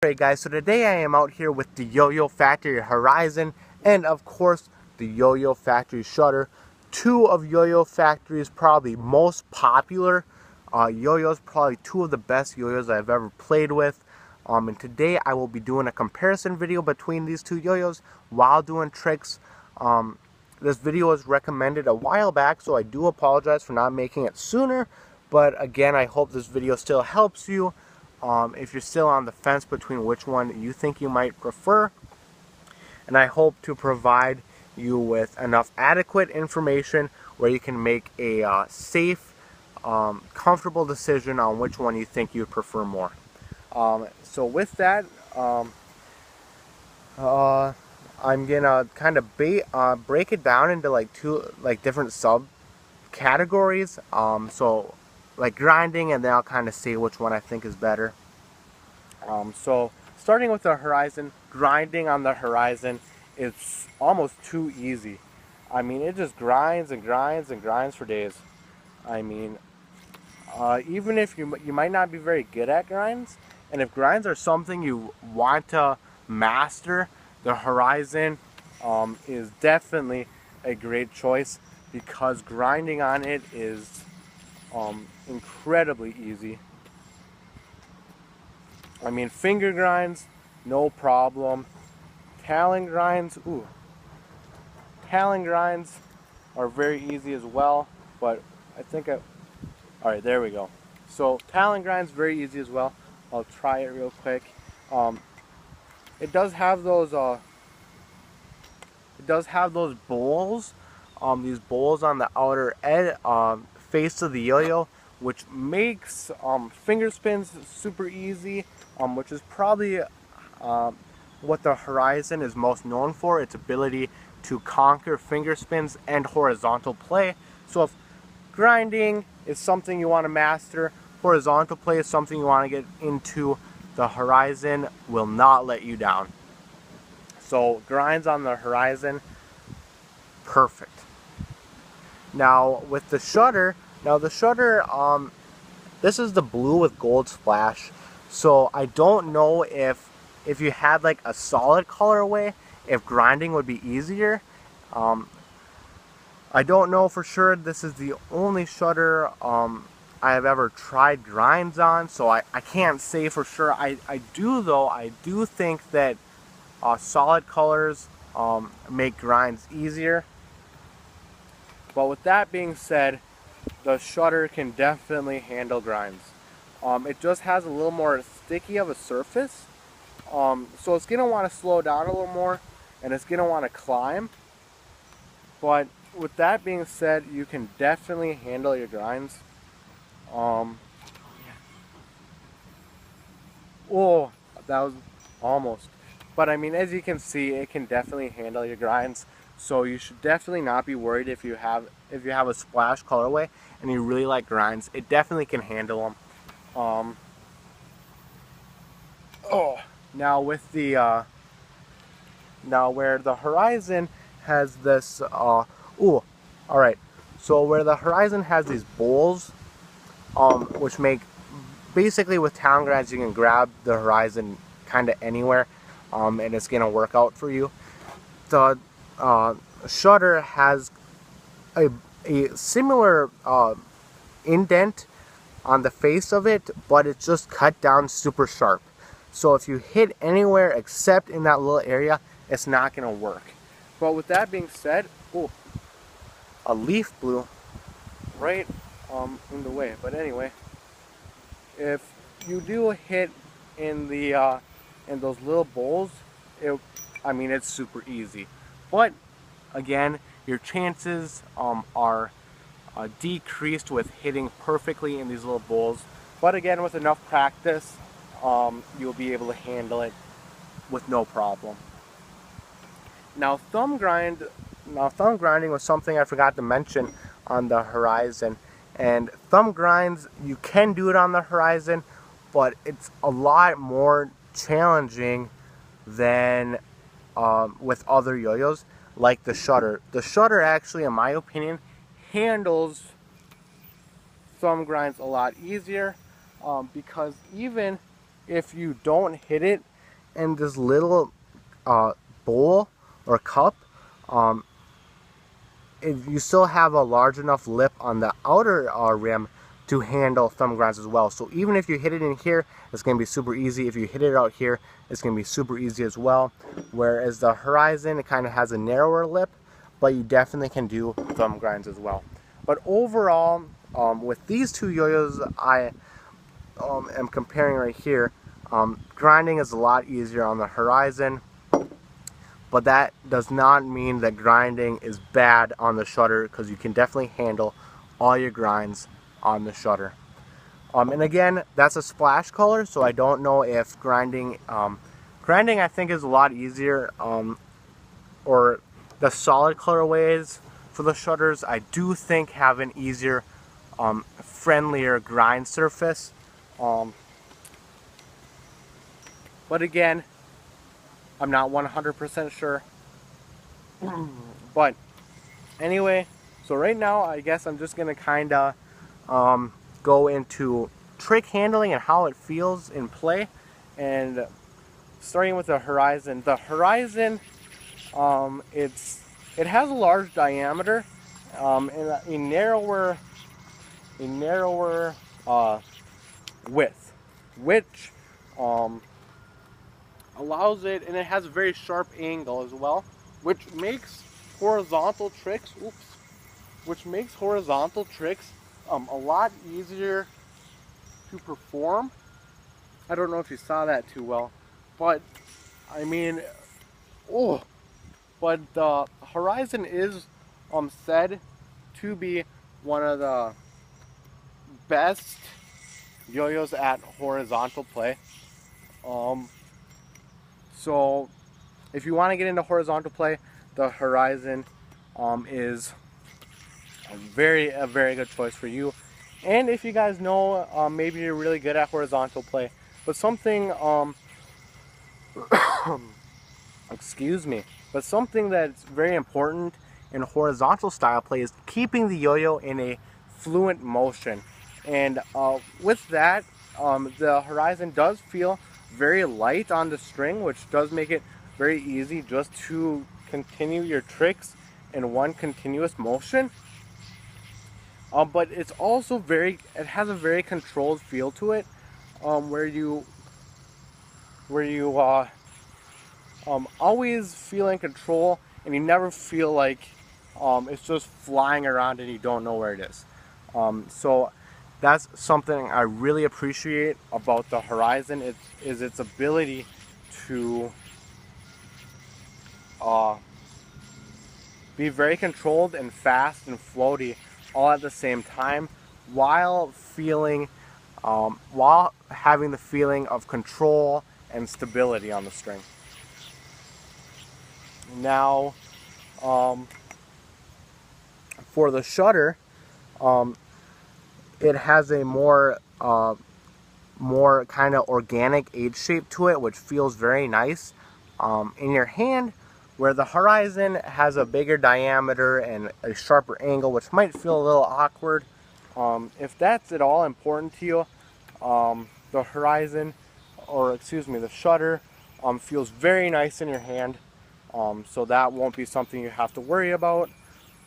Alright guys, so today I am out here with the Yoyofactory Horizon and of course the Yoyofactory Shutter. Two of Yoyofactory's probably most popular yo-yos, probably two of the best yo-yos I've ever played with. And today I will be doing a comparison video between these two yo-yos while doing tricks. This video was recommended a while back, so I do apologize for not making it sooner. But again, I hope this video still helps you. If you're still on the fence between which one you think you might prefer, and I hope to provide you with enough adequate information where you can make a safe, comfortable decision on which one you think you prefer more. So with that, I'm gonna kind of break it down into two different subcategories. So like grinding, and then I'll kind of say which one I think is better. So starting with the Horizon, grinding on the Horizon is almost too easy. I mean, it just grinds and grinds and grinds for days. I mean, even if you might not be very good at grinds, and if grinds are something you want to master, the Horizon is definitely a great choice because grinding on it is incredibly easy. I mean, finger grinds, no problem. Talon grinds, talon grinds are very easy as well, but I think alright, there we go. So talon grinds very easy as well. I'll try it real quick. It does have those bowls, these bowls on the outer edge, face of the yo-yo, which makes finger spins super easy, which is probably what the Horizon is most known for, its ability to conquer finger spins and horizontal play. So if grinding is something you want to master, horizontal play is something you want to get into, the Horizon will not let you down. So grinds on the Horizon, perfect. Now with the Shutter, this is the blue with gold splash. So I don't know if you had like a solid colorway, if grinding would be easier. I don't know for sure. This is the only Shutter I have ever tried grinds on, so I can't say for sure. I do think that solid colors make grinds easier. But with that being said, the Shutter can definitely handle grinds. It just has a little more sticky of a surface, so it's going to want to slow down a little more, and it's going to want to climb. But with that being said, you can definitely handle your grinds. Oh, that was almost. But I mean, as you can see, it can definitely handle your grinds. So you should definitely not be worried if you have a splash colorway and you really like grinds. It definitely can handle them. Now with the now where the Horizon has this alright. So where the Horizon has these bowls, which make basically with talon grinds you can grab the Horizon kind of anywhere, and it's gonna work out for you. The Shutter has a similar indent on the face of it, but it's just cut down super sharp. So if you hit anywhere except in that little area, it's not gonna work. But with that being said, a leaf blew right in the way. But anyway, if you do hit in the in those little bowls, I mean, it's super easy. But again, your chances are decreased with hitting perfectly in these little bowls. But again, with enough practice, you'll be able to handle it with no problem. Now thumb grinding was something I forgot to mention on the Horizon. And thumb grinds, you can do it on the Horizon, but it's a lot more challenging than with other yo-yos like the Shutter. The Shutter actually, in my opinion, handles thumb grinds a lot easier, because even if you don't hit it in this little bowl or cup, you still have a large enough lip on the outer rim to handle thumb grinds as well. So even if you hit it in here, it's going to be super easy. If you hit it out here, it's going to be super easy as well. Whereas the Horizon, it kind of has a narrower lip, but you definitely can do thumb grinds as well. But overall, with these two Yoyos I am comparing right here, grinding is a lot easier on the Horizon. But that does not mean that grinding is bad on the Shutter, because you can definitely handle all your grinds on the Shutter. And again, that's a splash color, so I don't know if grinding I think is a lot easier, or the solid colorways for the Shutters I do think have an easier, friendlier grind surface. But again, I'm not 100% sure. But anyway, so right now I guess I'm just gonna kinda go into trick handling and how it feels in play. And starting with the Horizon. The Horizon, it has a large diameter, and a narrower width, which allows it, and it has a very sharp angle as well, which makes horizontal tricks, a lot easier to perform. I don't know if you saw that too well, but I mean, but the Horizon is said to be one of the best Yoyos at horizontal play. So if you want to get into horizontal play, the Horizon is a very good choice for you. And if you guys know, maybe you're really good at horizontal play, but something excuse me, but something that's very important in horizontal style play is keeping the yo-yo in a fluent motion. And with that, the Horizon does feel very light on the string, which does make it very easy just to continue your tricks in one continuous motion. But it's also it has a very controlled feel to it, where you always feel in control, and you never feel like it's just flying around and you don't know where it is. So that's something I really appreciate about the Horizon. Is its ability to be very controlled and fast and floaty all at the same time, while having the feeling of control and stability on the string. Now, for the Shutter, it has a more kind of organic H shape to it, which feels very nice in your hand, where the Horizon has a bigger diameter and a sharper angle, which might feel a little awkward. If that's at all important to you, the Horizon, or excuse me, the Shutter, feels very nice in your hand, so that won't be something you have to worry about.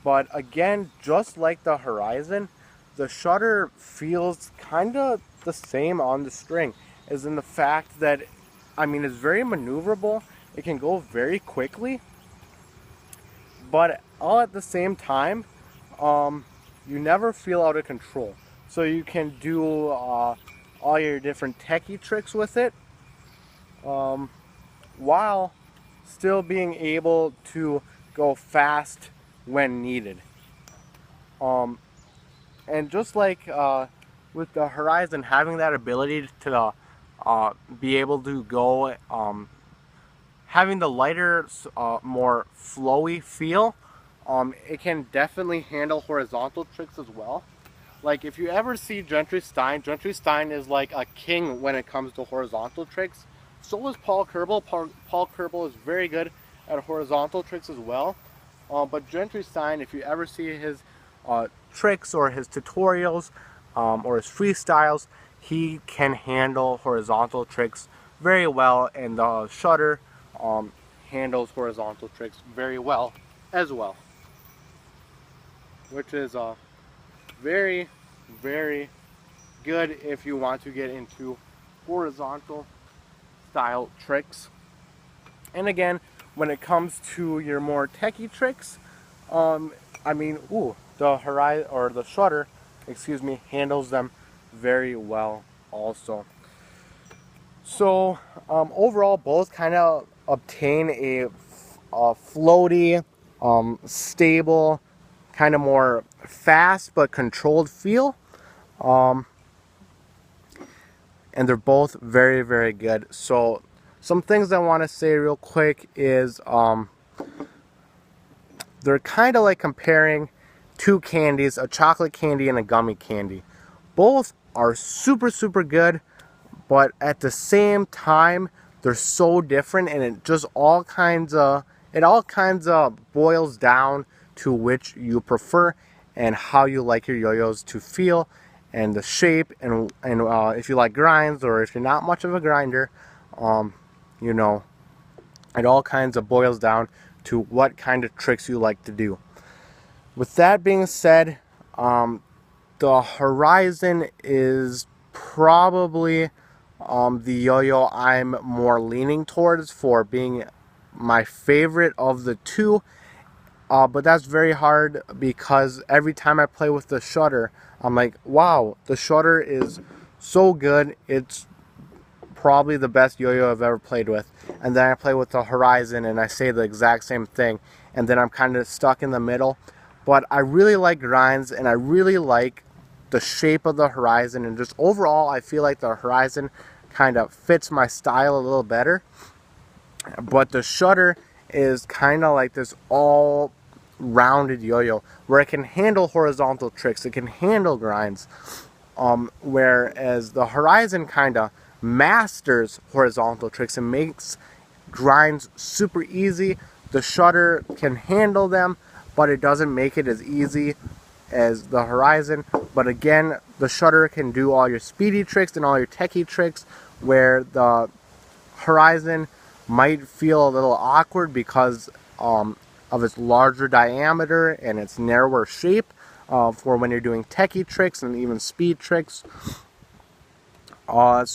But again, just like the Horizon, the Shutter feels kind of the same on the string, as in the fact that, I mean, it's very maneuverable. It can go very quickly, but all at the same time, you never feel out of control. So you can do all your different techie tricks with it, while still being able to go fast when needed. And just like with the Horizon having that ability to be able to go, having the lighter, more flowy feel, it can definitely handle horizontal tricks as well. Like if you ever see Gentry Stein is like a king when it comes to horizontal tricks. So is Paul Kerbel. Paul Kerbel is very good at horizontal tricks as well. But Gentry Stein, if you ever see his tricks or his tutorials or his freestyles, he can handle horizontal tricks very well, and the shutter handles horizontal tricks very well as well, which is very, very good if you want to get into horizontal style tricks. And again, when it comes to your more techie tricks, I mean, the horizon or the shutter, excuse me, handles them very well also. So overall, both kind of obtain a floaty, stable, kind of more fast but controlled feel. And they're both very, very good. So some things I want to say real quick is they're kind of like comparing two candies, a chocolate candy and a gummy candy. Both are super, super good, but at the same time, they're so different, and it all kinds of boils down to which you prefer and how you like your yo-yos to feel, and the shape, and if you like grinds, or if you're not much of a grinder, you know, it all kinds of boils down to what kind of tricks you like to do. With that being said, the Horizon is probably the yo-yo I'm more leaning towards for being my favorite of the two. But that's very hard because every time I play with the shutter, I'm like, wow, the shutter is so good. It's probably the best yo-yo I've ever played with. And then I play with the Horizon and I say the exact same thing. And then I'm kind of stuck in the middle. But I really like grinds, and I really like the shape of the Horizon, and just overall I feel like the Horizon kind of fits my style a little better. But the shutter is kind of like this all rounded yo-yo where it can handle horizontal tricks, it can handle grinds, whereas the Horizon kind of masters horizontal tricks and makes grinds super easy. The shutter can handle them, but it doesn't make it as easy as the Horizon. But again, the shutter can do all your speedy tricks and all your techie tricks, where the Horizon might feel a little awkward because of its larger diameter and its narrower shape for when you're doing techie tricks and even speed tricks. But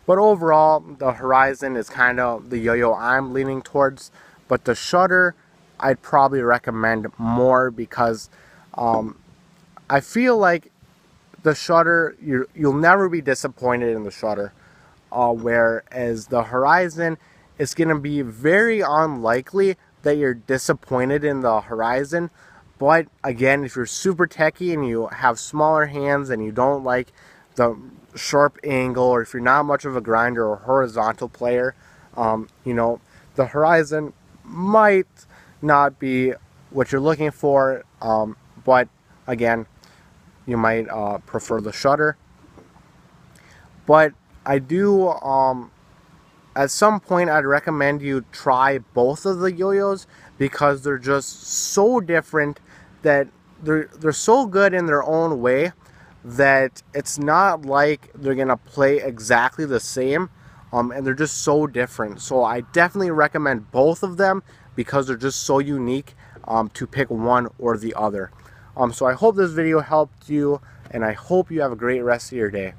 overall, the Horizon is kind of the yo-yo I'm leaning towards. But the shutter, I'd probably recommend more because I feel like the shutter, you'll never be disappointed in the shutter. Whereas the Horizon, it's going to be very unlikely that you're disappointed in the Horizon. But again, if you're super techie and you have smaller hands and you don't like the sharp angle, or if you're not much of a grinder or horizontal player, you know, the Horizon might not be what you're looking for. But again, you might prefer the shutter. But I do, at some point, I'd recommend you try both of the yo-yos because they're just so different, that they're so good in their own way that it's not like they're gonna play exactly the same, and they're just so different. So I definitely recommend both of them because they're just so unique to pick one or the other. So I hope this video helped you, and I hope you have a great rest of your day.